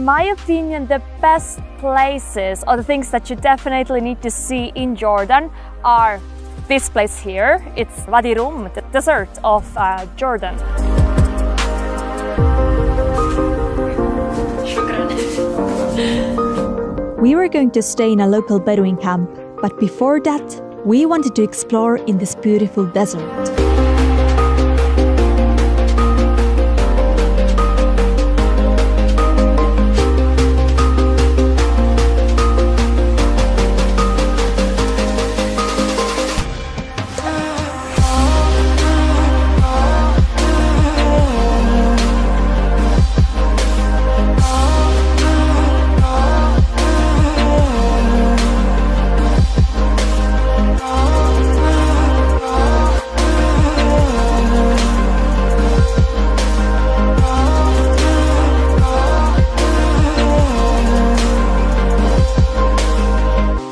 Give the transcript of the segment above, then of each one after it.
my opinion, the best places or the things that you definitely need to see in Jordan are this place here. It's Wadi Rum, the desert of Jordan. We were going to stay in a local Bedouin camp, but before that, we wanted to explore in this beautiful desert.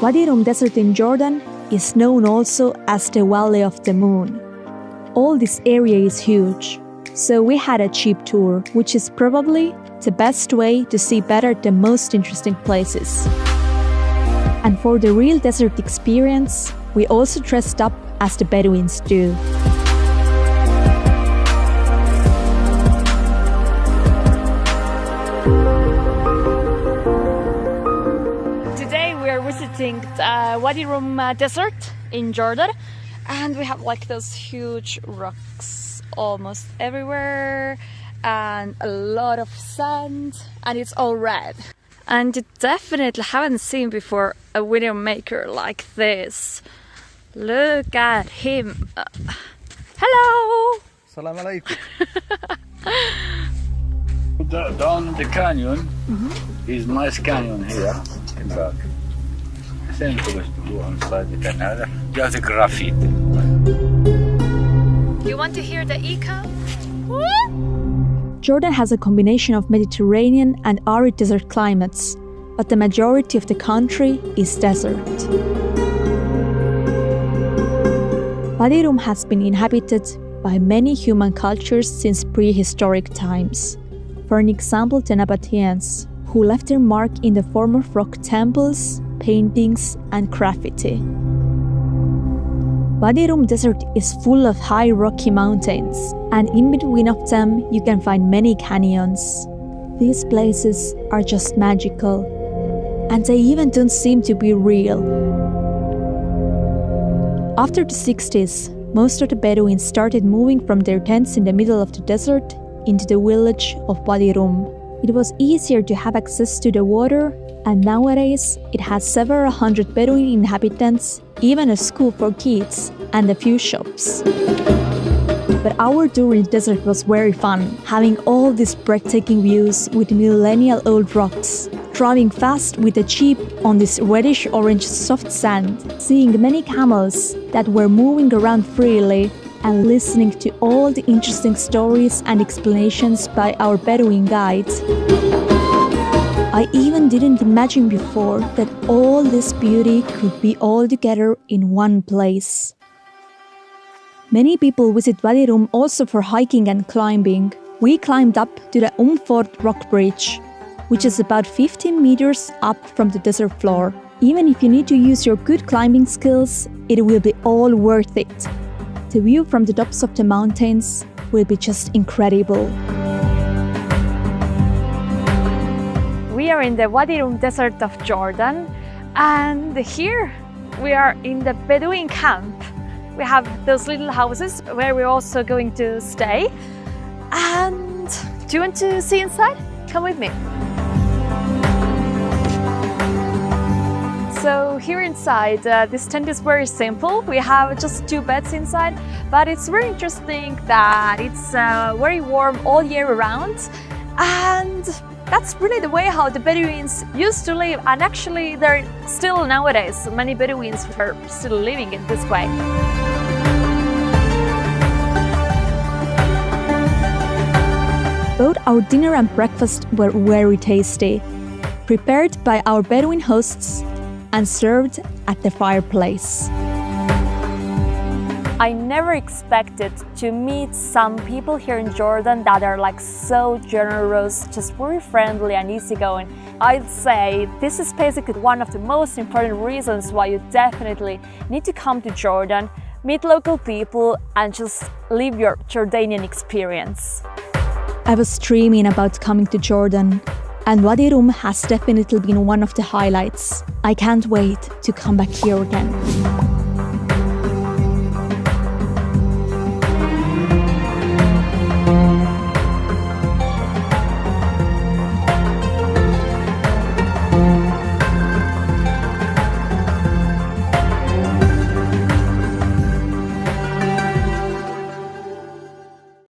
Wadi Rum Desert in Jordan is known also as the Valley of the Moon. All this area is huge, so we had a cheap tour, which is probably the best way to see better the most interesting places. And for the real desert experience, we also dressed up as the Bedouins do. Visiting the Wadi Rum desert in Jordan, and we have like those huge rocks almost everywhere and a lot of sand, and it's all red. And you definitely haven't seen before a video maker like this. Look at him. Hello! Salam alaikum. Down the canyon is nice canyon here in back. Same to go inside the canal. You have the graffiti. You want to hear the echo? Jordan has a combination of Mediterranean and arid desert climates, but the majority of the country is desert. Wadi Rum has been inhabited by many human cultures since prehistoric times. For an example, the Nabateans, who left their mark in the form of rock temples, paintings, and graffiti. Wadi Rum Desert is full of high rocky mountains, and in between of them you can find many canyons. These places are just magical, and they even don't seem to be real. After the 60s, most of the Bedouins started moving from their tents in the middle of the desert into the village of Wadi Rum. It was easier to have access to the water, and nowadays it has several hundred Bedouin inhabitants, even a school for kids, and a few shops. But our tour in the desert was very fun, having all these breathtaking views with millennial-old rocks, driving fast with a jeep on this reddish-orange soft sand, seeing many camels that were moving around freely, and listening to all the interesting stories and explanations by our Bedouin guides. I even didn't imagine before that all this beauty could be all together in one place. Many people visit Wadi Rum also for hiking and climbing. We climbed up to the Fort rock bridge, which is about 15 meters up from the desert floor. Even if you need to use your good climbing skills, it will be all worth it. The view from the tops of the mountains will be just incredible. We are in the Wadi Rum desert of Jordan, and here we are in the Bedouin camp. We have those little houses where we're also going to stay. And do you want to see inside? Come with me. So here inside, this tent is very simple. We have just 2 beds inside, but it's very interesting that it's very warm all year round, and that's really the way how the Bedouins used to live, and actually they're still nowadays. Many Bedouins are still living in this way. Both our dinner and breakfast were very tasty, prepared by our Bedouin hosts and served at the fireplace. I never expected to meet some people here in Jordan that are like so generous, just very friendly and easygoing. I'd say this is basically one of the most important reasons why you definitely need to come to Jordan, meet local people and just live your Jordanian experience. I was dreaming about coming to Jordan, and Wadi Rum has definitely been one of the highlights. I can't wait to come back here again.